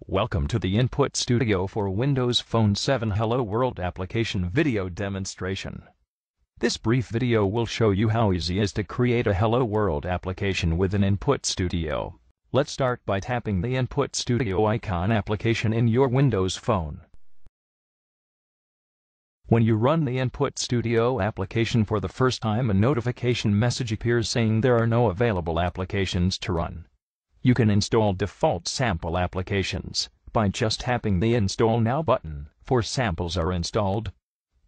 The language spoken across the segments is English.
Welcome to the InputStudio for Windows Phone 7 Hello World application video demonstration. This brief video will show you how easy it is to create a Hello World application within InputStudio. Let's start by tapping the InputStudio icon application in your Windows Phone. When you run the InputStudio application for the first time, a notification message appears saying there are no available applications to run. You can install default sample applications by just tapping the Install Now button. For samples are installed.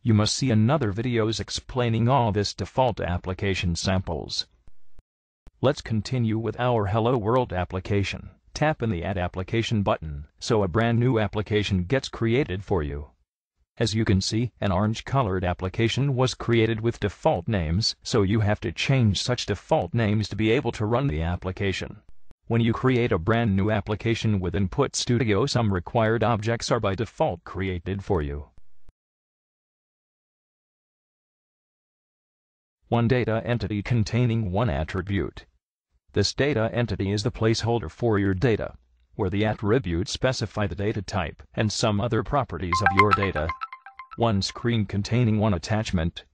You must see another videos explaining all this default application samples. Let's continue with our Hello World application. Tap in the Add Application button so a brand new application gets created for you. As you can see, an orange-colored application was created with default names, so you have to change such default names to be able to run the application. When you create a brand new application with InputStudio, some required objects are by default created for you. One data entity containing one attribute. This data entity is the placeholder for your data, where the attributes specify the data type and some other properties of your data. One screen containing one attachment.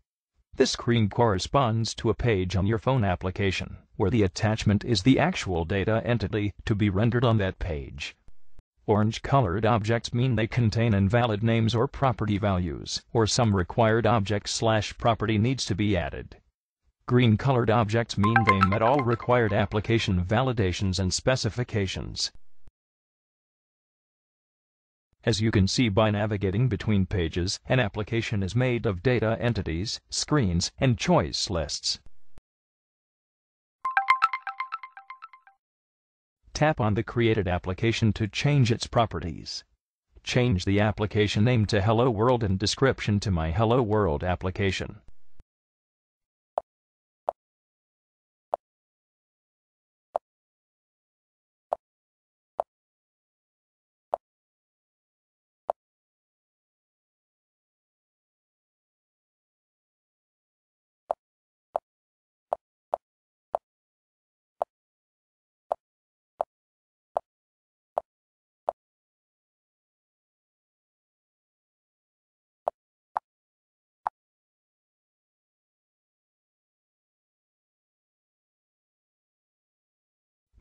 This screen corresponds to a page on your phone application, where the attachment is the actual data entity to be rendered on that page. Orange-colored objects mean they contain invalid names or property values, or some required object/property needs to be added. Green-colored objects mean they met all required application validations and specifications. As you can see by navigating between pages, an application is made of data entities, screens, and choice lists. Tap on the created application to change its properties. Change the application name to Hello World and description to My Hello World application.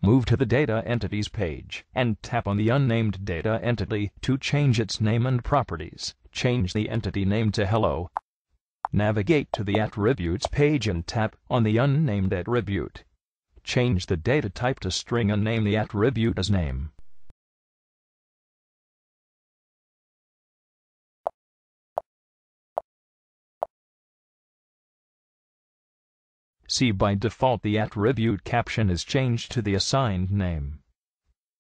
Move to the Data Entities page and tap on the unnamed data entity to change its name and properties. Change the entity name to Hello. Navigate to the Attributes page and tap on the unnamed attribute. Change the data type to string and name the attribute as name. See, by default the attribute caption is changed to the assigned name.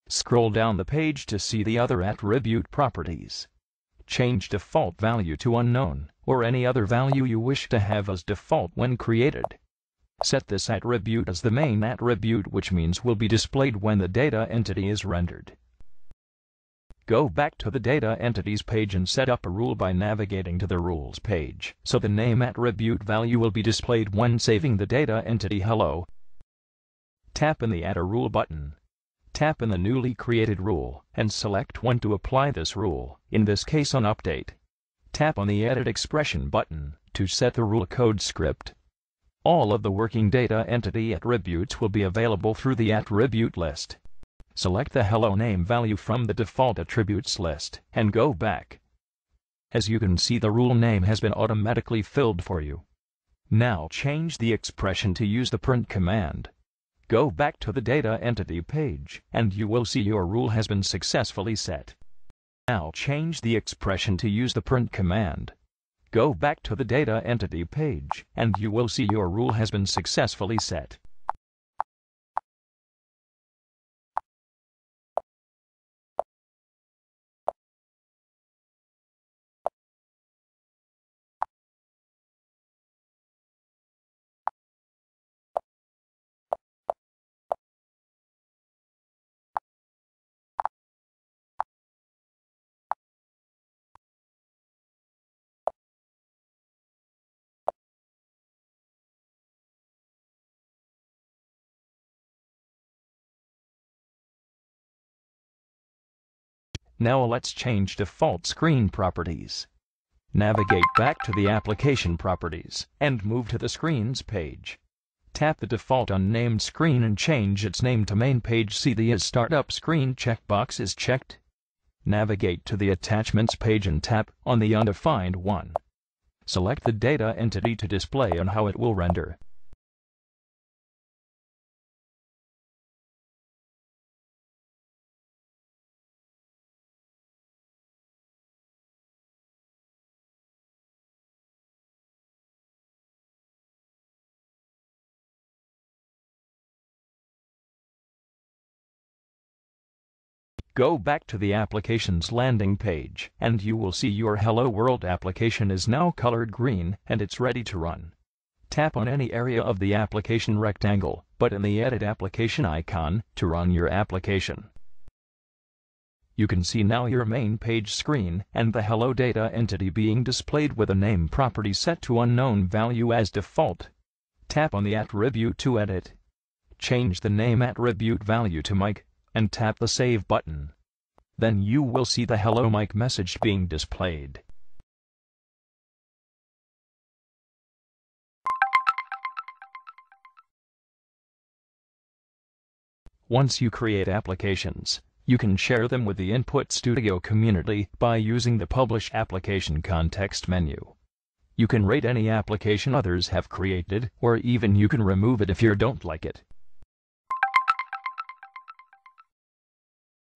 Scroll down the page to see the other attribute properties. Change default value to unknown, or any other value you wish to have as default when created. Set this attribute as the main attribute, which means will be displayed when the data entity is rendered. Go back to the Data Entities page and set up a rule by navigating to the Rules page, so the name attribute value will be displayed when saving the data entity Hello. Tap in the Add a Rule button. Tap in the newly created rule and select when to apply this rule, in this case on Update. Tap on the Edit Expression button to set the rule code script. All of the working data entity attributes will be available through the attribute list. Select the Hello name value from the default attributes list and go back. As you can see, the rule name has been automatically filled for you. Now change the expression to use the print command. Go back to the data entity page and you will see your rule has been successfully set. Now change the expression to use the print command. Go back to the data entity page and you will see your rule has been successfully set. Now let's change default screen properties. Navigate back to the application properties and move to the screens page. Tap the default unnamed screen and change its name to main page. See the Is Startup screen checkbox is checked. Navigate to the attachments page and tap on the undefined one. Select the data entity to display and how it will render. Go back to the application's landing page, and you will see your Hello World application is now colored green and it's ready to run. Tap on any area of the application rectangle, but in the Edit Application icon, to run your application. You can see now your main page screen and the Hello data entity being displayed with a name property set to unknown value as default. Tap on the attribute to edit. Change the name attribute value to Mike, and tap the Save button. Then you will see the Hello Mike message being displayed. Once you create applications, you can share them with the InputStudio community by using the Publish Application context menu. You can rate any application others have created, or even you can remove it if you don't like it.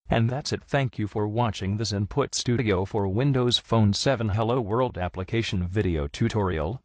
And that's it. Thank you for watching this InputStudio for Windows Phone 7 Hello World application video tutorial.